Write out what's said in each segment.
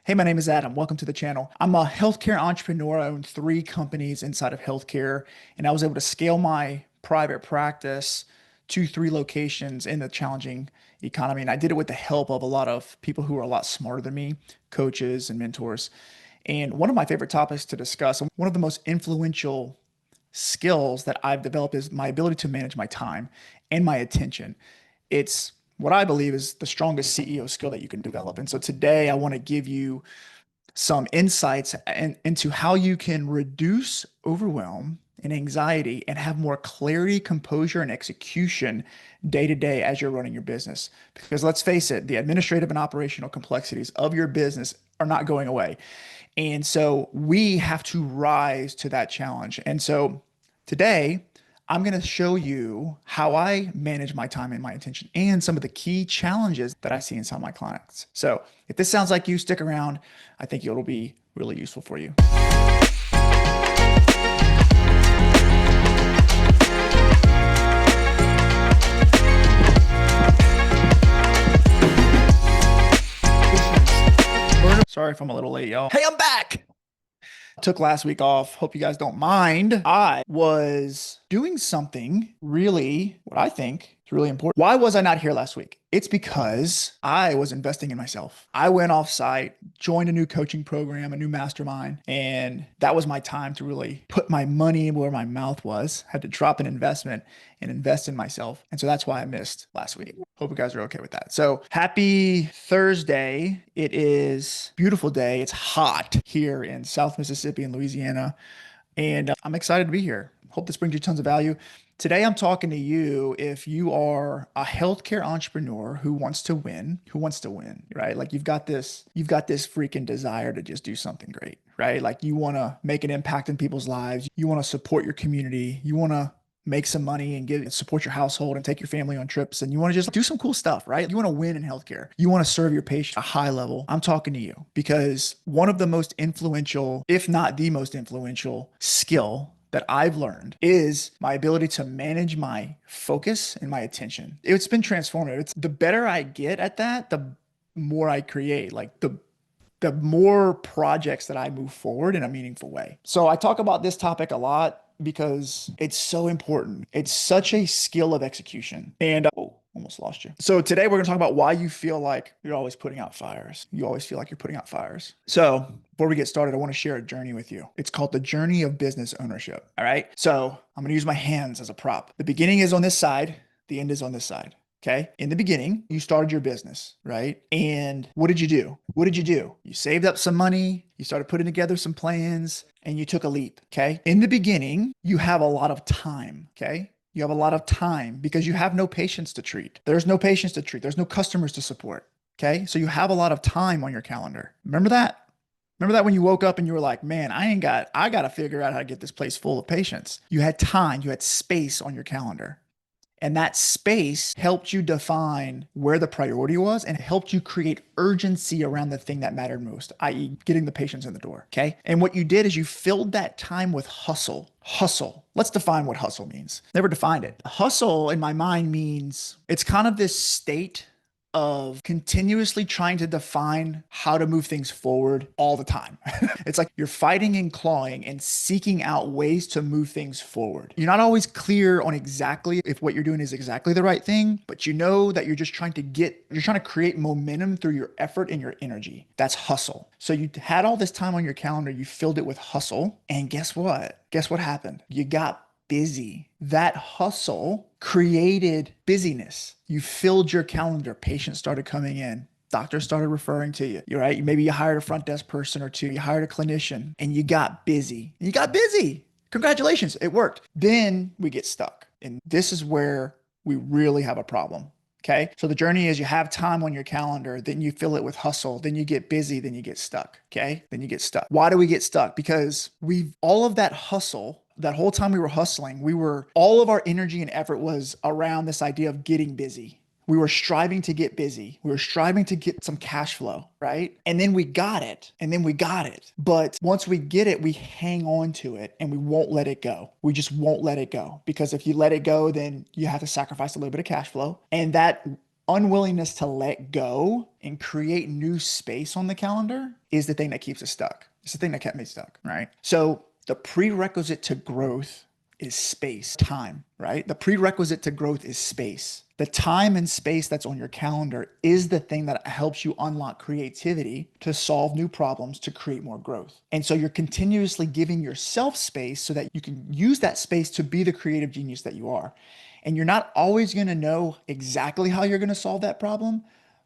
Hey, my name is Adam. Welcome to the channel. I'm a healthcare entrepreneur. I own three companies inside of healthcare, and I was able to scale my private practice to three locations in the challenging economy. And I did it with the help of a lot of people who are a lot smarter than me, coaches and mentors. And one of my favorite topics to discuss, and one of the most influential skills that I've developed is my ability to manage my time and my attention. It's what I believe is the strongest CEO skill that you can develop. And so today I want to give you some insights into how you can reduce overwhelm and anxiety and have more clarity, composure, and execution day to day as you're running your business. Because let's face it, the administrative and operational complexities of your business are not going away. And so we have to rise to that challenge. And so today, I'm going to show you how I manage my time and my attention and some of the key challenges that I see in some of my clients. So if this sounds like you, stick around. I think it'll be really useful for you. Sorry if I'm a little late, y'all. Hey, I'm back. Took last week off. Hope you guys don't mind. I was doing something really, what I think is really important. Why was I not here last week? It's because I was investing in myself. I went off site, joined a new coaching program, a new mastermind, and that was my time to really put my money where my mouth was. Had to drop an investment and invest in myself. And so that's why I missed last week. Hope you guys are okay with that. So happy Thursday. It is a beautiful day. It's hot here in South Mississippi and Louisiana. And I'm excited to be here. Hope this brings you tons of value. Today, I'm talking to you if you are a healthcare entrepreneur who wants to win, right? Like you've got this freaking desire to just do something great, right? Like you want to make an impact in people's lives. You want to support your community. You want to make some money and support your household and take your family on trips. And you want to just do some cool stuff, right? You want to win in healthcare. You want to serve your patient at a high level. I'm talking to you because one of the most influential, if not the most influential skill that I've learned is my ability to manage my focus and my attention. It's been transformative. It's the better I get at that, the more I create, like the more projects that I move forward in a meaningful way. So I talk about this topic a lot because it's so important. It's such a skill of execution. And almost lost you. So today we're going to talk about why you feel like you're always putting out fires. You always feel like you're putting out fires. So before we get started, I want to share a journey with you. It's called the journey of business ownership. All right. So I'm going to use my hands as a prop. The beginning is on this side. The end is on this side. Okay. In the beginning, you started your business, right? And what did you do? What did you do? You saved up some money. You started putting together some plans and you took a leap. Okay. In the beginning, you have a lot of time. Okay. You have a lot of time because you have no patients to treat. There's no patients to treat. There's no customers to support. Okay. So you have a lot of time on your calendar. Remember that? Remember that when you woke up and you were like, man, I got to figure out how to get this place full of patients. You had time, you had space on your calendar. And that space helped you define where the priority was and helped you create urgency around the thing that mattered most, i.e., getting the patients in the door. Okay. And what you did is you filled that time with hustle. Hustle. Let's define what hustle means. Never defined it. Hustle in my mind means it's kind of this state of continuously trying to define how to move things forward all the time. It's like you're fighting and clawing and seeking out ways to move things forward. You're not always clear on exactly if what you're doing is exactly the right thing, but you know that you're trying to create momentum through your effort and your energy. That's hustle. So you had all this time on your calendar, you filled it with hustle, and guess what? Guess what happened? You got busy. That hustle created busyness. You filled your calendar. Patients started coming in. Doctors started referring to you. You're right. Maybe you hired a front desk person or two. You hired a clinician and you got busy. You got busy. Congratulations. It worked. Then we get stuck. And this is where we really have a problem. Okay. So the journey is you have time on your calendar, then you fill it with hustle, then you get busy, then you get stuck. Okay. Then you get stuck. Why do we get stuck? Because all of that hustle, that whole time we were hustling, all of our energy and effort was around this idea of getting busy. We were striving to get busy. We were striving to get some cash flow, right? And then we got it. But once we get it, we hang on to it and we won't let it go. We just won't let it go because if you let it go, then you have to sacrifice a little bit of cash flow. And that unwillingness to let go and create new space on the calendar is the thing that keeps us stuck. It's the thing that kept me stuck, right? So the prerequisite to growth is space, time, right? The prerequisite to growth is space. The time and space that's on your calendar is the thing that helps you unlock creativity to solve new problems, to create more growth. And so you're continuously giving yourself space so that you can use that space to be the creative genius that you are. And you're not always going to know exactly how you're going to solve that problem,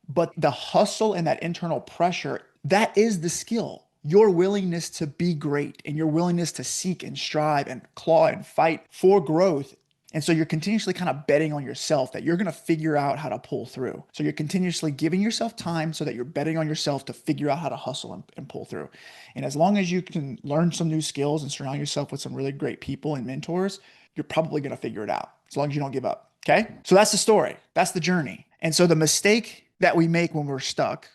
but the hustle and that internal pressure, that is the skill. Your willingness to be great and your willingness to seek and strive and claw and fight for growth. And so you're continuously kind of betting on yourself that you're going to figure out how to pull through. So you're continuously giving yourself time so that you're betting on yourself to figure out how to hustle and pull through. And as long as you can learn some new skills and surround yourself with some really great people and mentors, you're probably going to figure it out as long as you don't give up. Okay. So that's the story. That's the journey. And so the mistake that we make when we're stuck,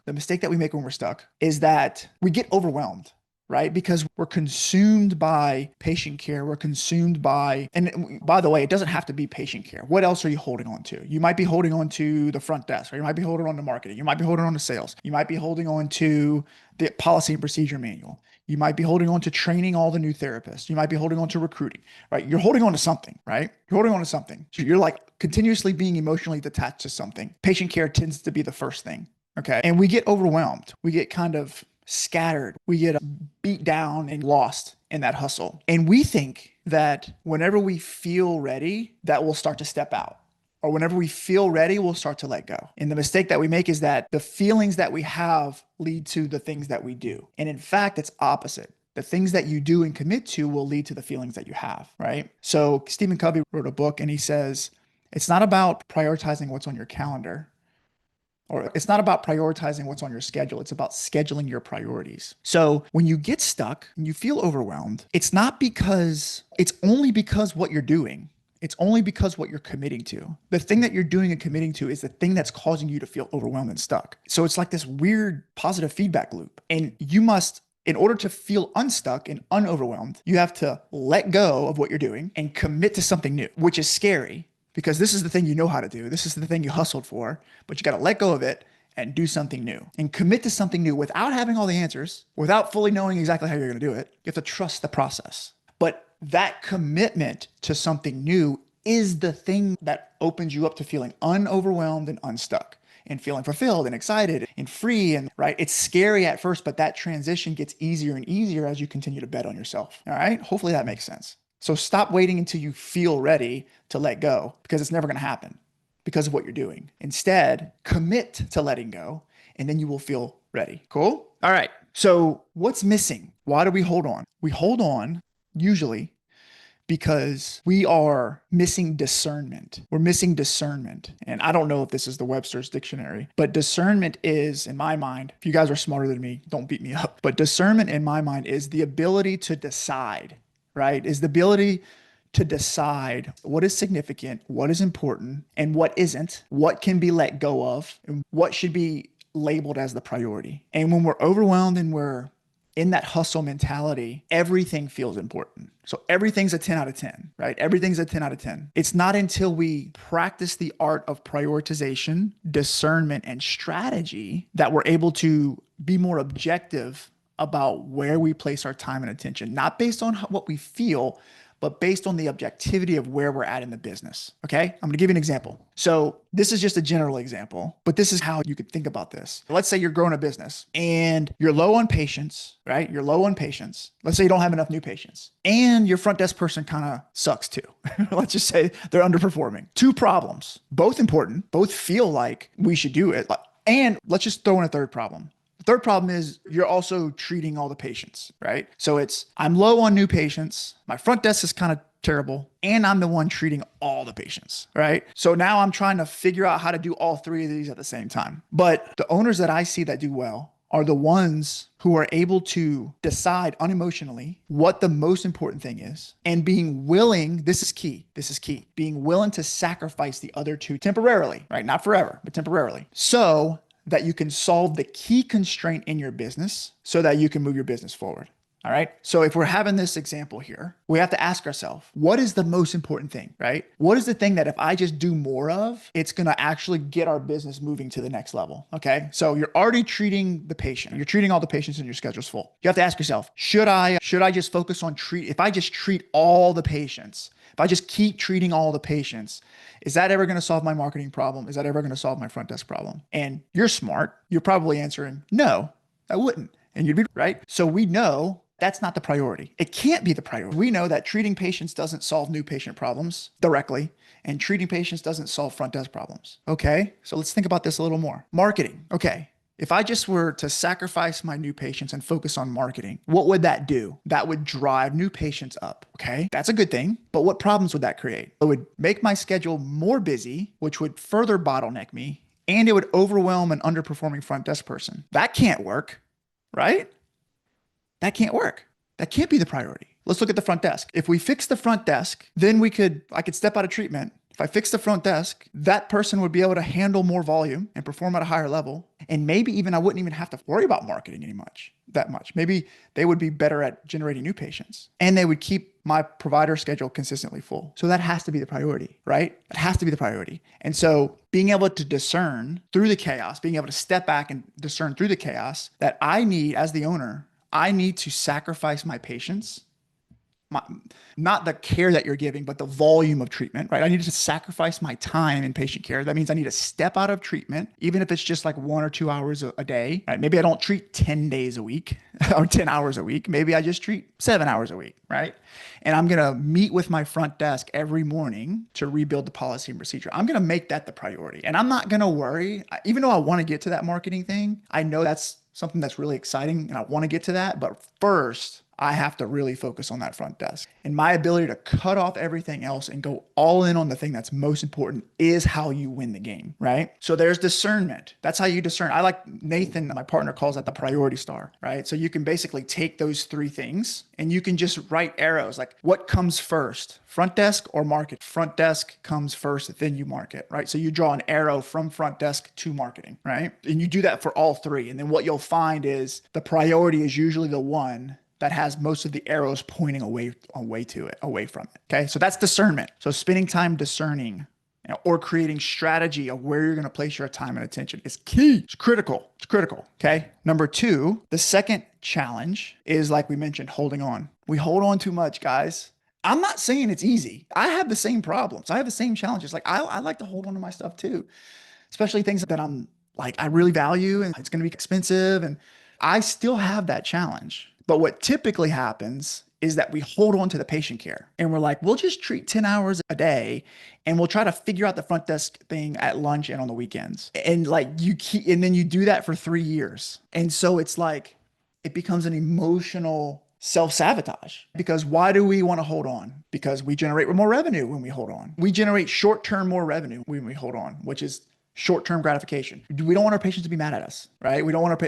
is that we get overwhelmed, right? Because we're consumed by patient care. We're consumed by, and by the way, it doesn't have to be patient care. What else are you holding on to? You might be holding on to the front desk, or you might be holding on to marketing. You might be holding on to sales. You might be holding on to the policy and procedure manual. You might be holding on to training all the new therapists. You might be holding on to recruiting, right? You're holding on to something, right? You're holding on to something. So you're like continuously being emotionally detached to something. Patient care tends to be the first thing, okay? And we get overwhelmed. We get kind of scattered. We get beat down and lost in that hustle. And we think that whenever we feel ready, that we'll start to step out. Or whenever we feel ready, we'll start to let go. And the mistake that we make is that the feelings that we have lead to the things that we do. And in fact, it's opposite. The things that you do and commit to will lead to the feelings that you have, right? So Stephen Covey wrote a book and he says, it's not about prioritizing what's on your calendar, or it's not about prioritizing what's on your schedule. It's about scheduling your priorities. So when you get stuck and you feel overwhelmed, it's only because what you're doing. It's only because what you're committing to. The thing that you're doing and committing to is the thing that's causing you to feel overwhelmed and stuck. So it's like this weird positive feedback loop. And you must, in order to feel unstuck and unoverwhelmed, you have to let go of what you're doing and commit to something new, which is scary because this is the thing you know how to do. This is the thing you hustled for, but you got to let go of it and do something new and commit to something new without having all the answers, without fully knowing exactly how you're going to do it. You have to trust the process. But that commitment to something new is the thing that opens you up to feeling unoverwhelmed and unstuck and feeling fulfilled and excited and free. And right, it's scary at first, but that transition gets easier and easier as you continue to bet on yourself. All right. Hopefully that makes sense. So stop waiting until you feel ready to let go because it's never going to happen because of what you're doing. Instead, commit to letting go and then you will feel ready. Cool. All right. So what's missing? Why do we hold on? We hold on usually because we are missing discernment. We're missing discernment. And I don't know if this is the Webster's dictionary, but discernment is, in my mind, if you guys are smarter than me, don't beat me up. But discernment in my mind is the ability to decide, right? Is the ability to decide what is significant, what is important, and what isn't, what can be let go of, and what should be labeled as the priority. And when we're overwhelmed and we're in that hustle mentality, everything feels important. So everything's a 10 out of 10, right? Everything's a 10 out of 10. It's not until we practice the art of prioritization, discernment, and strategy that we're able to be more objective about where we place our time and attention, not based on what we feel, but based on the objectivity of where we're at in the business. Okay. I'm going to give you an example. So this is just a general example, but this is how you could think about this. Let's say you're growing a business and you're low on patience, right? You're low on patience. Let's say you don't have enough new patients and your front desk person kind of sucks too. Let's just say they're underperforming. Two problems, both important, both feel like we should do it. And let's just throw in a third problem. Third problem is you're also treating all the patients, right? So it's, I'm low on new patients. My front desk is kind of terrible. And I'm the one treating all the patients, right? So now I'm trying to figure out how to do all three of these at the same time. But the owners that I see that do well are the ones who are able to decide unemotionally what the most important thing is and being willing, this is key, being willing to sacrifice the other two temporarily, right? Not forever, but temporarily. So that you can solve the key constraint in your business so that you can move your business forward. All right. So if we're having this example here, we have to ask ourselves, what is the most important thing, right? What is the thing that if I just do more of, it's going to actually get our business moving to the next level? Okay. So you're already treating the patient. You're treating all the patients and your schedule's full. You have to ask yourself, should I just focus on if I just treat all the patients, if I just keep treating all the patients, is that ever going to solve my marketing problem? Is that ever going to solve my front desk problem? And you're smart. You're probably answering, no, I wouldn't. And you'd be right. So we know that's not the priority. It can't be the priority. We know that treating patients doesn't solve new patient problems directly, and treating patients doesn't solve front desk problems. Okay, so let's think about this a little more. Marketing. Okay, if I just were to sacrifice my new patients and focus on marketing, what would that do? That would drive new patients up. Okay, that's a good thing. But what problems would that create? It would make my schedule more busy, which would further bottleneck me, and it would overwhelm an underperforming front desk person. That can't work, right? That can't work. That can't be the priority. Let's look at the front desk. If we fix the front desk, then I could step out of treatment. If I fix the front desk, that person would be able to handle more volume and perform at a higher level. And maybe even I wouldn't even have to worry about marketing that much. Maybe they would be better at generating new patients and they would keep my provider schedule consistently full. So that has to be the priority, right? That has to be the priority. And so being able to discern through the chaos, being able to step back and discern through the chaos that I need as the owner, I need to sacrifice my patience, not the care that you're giving, but the volume of treatment, right? I need to sacrifice my time in patient care. That means I need to step out of treatment, even if it's just like 1 or 2 hours a day, right? Maybe I don't treat 10 days a week or 10 hours a week. Maybe I just treat 7 hours a week, right? And I'm going to meet with my front desk every morning to rebuild the policy and procedure. I'm going to make that the priority. And I'm not going to worry, even though I want to get to that marketing thing, I know that's something that's really exciting and I want to get to that. But first, I have to really focus on that front desk. And my ability to cut off everything else and go all in on the thing that's most important is how you win the game, right? So there's discernment. That's how you discern. I like Nathan, my partner, calls that the priority star, right? So you can basically take those 3 things and you can just write arrows like what comes first, front desk or market. Front desk comes first, then you market, right? So you draw an arrow from front desk to marketing, right? And you do that for all 3. And then what you'll find is the priority is usually the one that has most of the arrows pointing away from it. Okay. So that's discernment. So spending time discerning, or creating strategy of where you're going to place your time and attention is key. It's critical. It's critical. Okay. Number 2, the second challenge is, like we mentioned, holding on. We hold on too much, guys. I'm not saying it's easy. I have the same problems. I have the same challenges. Like I like to hold on to my stuff too, especially things that I really value and it's going to be expensive. And I still have that challenge. But what typically happens is that we hold on to the patient care and we're like, we'll just treat 10 hours a day and we'll try to figure out the front desk thing at lunch and on the weekends. And and then you do that for 3 years. And so it's like, it becomes an emotional self-sabotage. Because why do we want to hold on? Because we generate more revenue when we hold on. We generate short-term more revenue when we hold on, which is short-term gratification. We don't want our patients to be mad at us, right? We don't want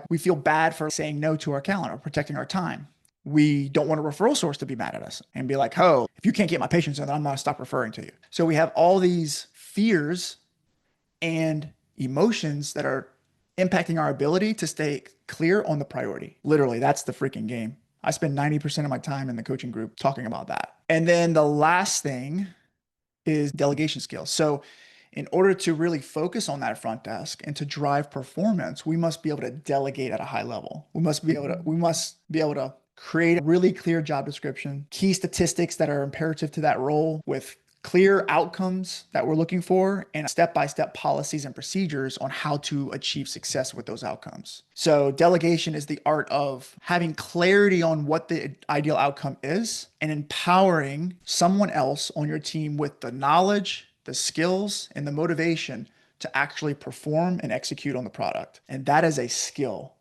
we feel bad for saying no to our calendar, protecting our time. We don't want a referral source to be mad at us and be like, oh, if you can't get my patients in, then I'm going to stop referring to you. So we have all these fears and emotions that are impacting our ability to stay clear on the priority. Literally, that's the freaking game. I spend 90% of my time in the coaching group talking about that. And then the last thing is delegation skills. So in order to really focus on that front desk and to drive performance, we must be able to delegate at a high level. We must be able to create a really clear job description, key statistics that are imperative to that role with clear outcomes that we're looking for, and step-by-step policies and procedures on how to achieve success with those outcomes. So delegation is the art of having clarity on what the ideal outcome is and empowering someone else on your team with the knowledge, the skills, and the motivation to actually perform and execute on the product. And that is a skill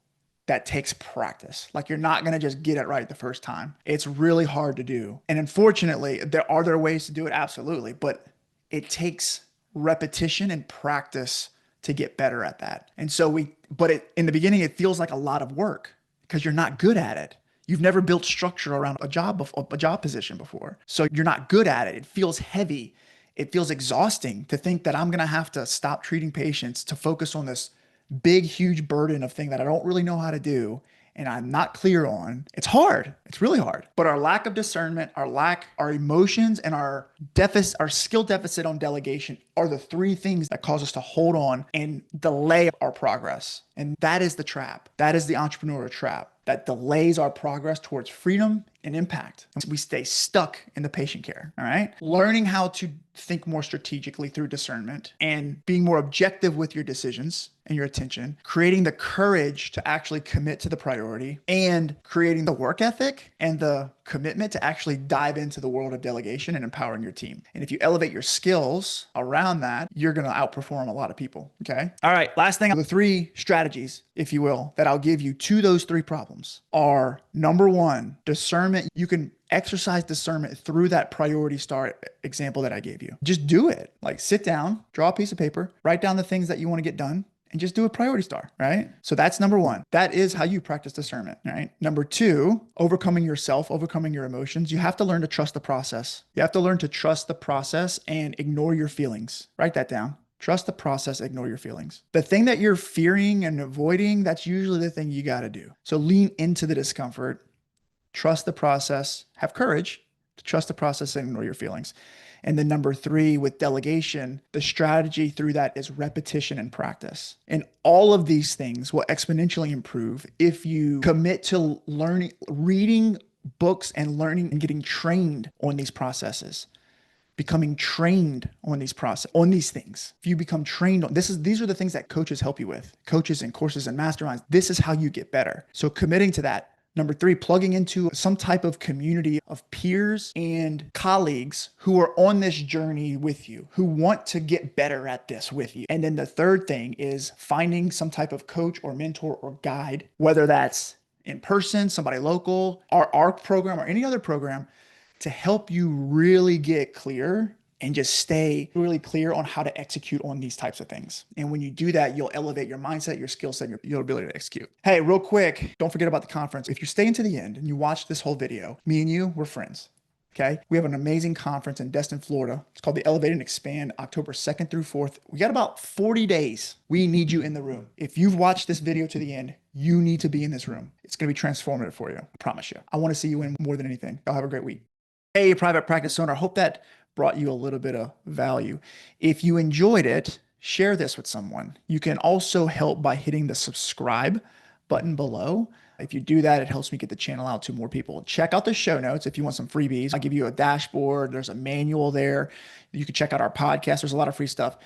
that takes practice. Like, you're not going to just get it right the first time. It's really hard to do. And unfortunately, there are ways to do it, absolutely, but it takes repetition and practice to get better at that. And so in the beginning, it feels like a lot of work because you're not good at it. You've never built structure around a job position before. So you're not good at it. It feels heavy. It feels exhausting to think that I'm going to have to stop treating patients to focus on this big, huge burden of thing that I don't really know how to do. and I'm not clear on, it's hard. It's really hard. But our lack of discernment, our emotions, and our skill deficit on delegation are the three things that cause us to hold on and delay our progress. And that is the trap. That is the entrepreneurial trap that delays our progress towards freedom and impact. We stay stuck in the patient care. All right. Learning how to think more strategically through discernment and being more objective with your decisions and your attention, creating the courage to actually commit to the priority, and creating the work ethic and the commitment to actually dive into the world of delegation and empowering your team. And if you elevate your skills around that, you're going to outperform a lot of people. Okay. All right. Last thing, the three strategies, if you will, that I'll give you to those three problems are: number one, discernment. You can exercise discernment through that priority star example that I gave you. Just do it. Like, sit down, draw a piece of paper, write down the things that you want to get done, and just do a priority star, right? So that's number one. That is how you practice discernment, right? Number two, overcoming yourself, overcoming your emotions. You have to learn to trust the process. You have to learn to trust the process and ignore your feelings. Write that down. Trust the process, ignore your feelings. The thing that you're fearing and avoiding, that's usually the thing you got to do. So lean into the discomfort, trust the process, have courage to trust the process and ignore your feelings. And then number three, with delegation, the strategy through that is repetition and practice. And all of these things will exponentially improve if you commit to learning, reading books and learning and getting trained on these processes, becoming trained on these things. If you become trained on these are the things that coaches help you with, coaches and courses and masterminds. This is how you get better. So committing to that. Number three, plugging into some type of community of peers and colleagues who are on this journey with you, who want to get better at this with you. And then the third thing is finding some type of coach or mentor or guide, whether that's in person, somebody local, our ARC program or any other program, to help you really get clear and just stay really clear on how to execute on these types of things. And when you do that, you'll elevate your mindset, your skill set, your ability to execute. Hey, real quick, don't forget about the conference. If you stay into the end and you watch this whole video, me and you, we're friends. Okay. We have an amazing conference in Destin, Florida. It's called the Elevate and Expand, October 2nd through 4th. We got about 40 days. We need you in the room. If you've watched this video to the end, you need to be in this room. It's going to be transformative for you. I promise you. I want to see you in more than anything. Y'all have a great week. Hey, private practice owner. I hope that brought you a little bit of value. If you enjoyed it, share this with someone. You can also help by hitting the subscribe button below. If you do that, it helps me get the channel out to more people. Check out the show notes if you want some freebies. I'll give you a dashboard. There's a manual there. You can check out our podcast. There's a lot of free stuff.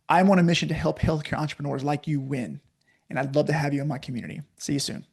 I'm on a mission to help healthcare entrepreneurs like you win. And I'd love to have you in my community. See you soon.